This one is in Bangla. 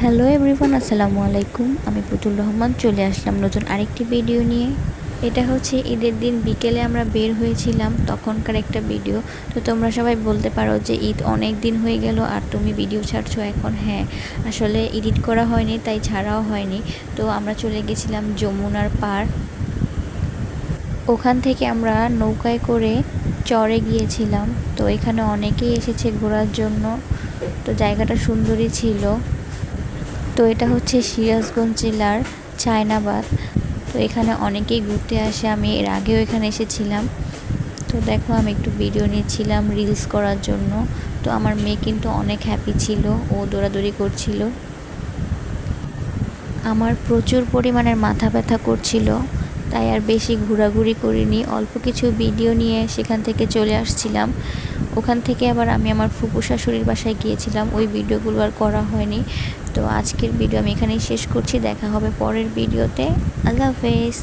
হ্যালো এভরিওয়ান, আসসালামু আলাইকুম। আমি পুতুল রহমান চলে আসলাম নতুন আরেকটি ভিডিও নিয়ে। এটা হচ্ছে ঈদের দিন বিকেলে আমরা বের হয়েছিলাম তখনকার একটা ভিডিও। তো তোমরা সবাই বলতে পারো যে ঈদ অনেক দিন হয়ে গেল আর তুমি ভিডিও ছাড়ছো এখন। হ্যাঁ, আসলে এডিট করা হয়নি তাই ছাড়াও হয়নি। তো আমরা চলে গেছিলাম যমুনার পার। ওখান থেকে আমরা নৌকায় করে চরে গিয়েছিলাম। তো এখানে অনেকেই এসেছে ঘোরার জন্য। তো জায়গাটা সুন্দরই ছিল। তো এটা হচ্ছে সিরাজগঞ্জ জেলার চায়নাবাদ। তো এখানে অনেকেই ঘুরতে আসে, আমি এর আগেও এখানে এসেছিলাম। তো দেখো আমি একটু ভিডিও নিচ্ছিলাম রিলস করার জন্য। তো আমার মেয়ে কিন্তু অনেক হ্যাপি ছিল, ও দৌড়াদৌড়ি করছিল। আমার প্রচুর পরিমাণের মাথা ব্যথা করছিল, তাই আর বেশি ঘোরাঘুরি করিনি, অল্প কিছু ভিডিও নিয়ে সেখান থেকে চলে আসছিলাম। ওখান থেকে আবার আমি আমার ফুপু শাশুড়ির বাসায় গিয়েছিলাম, ওই ভিডিওগুলো আর করা হয়নি। তো আজকের ভিডিও আমি এখানেই শেষ করছি, দেখা হবে পরের ভিডিওতে। আল্লাহ হাফেজ।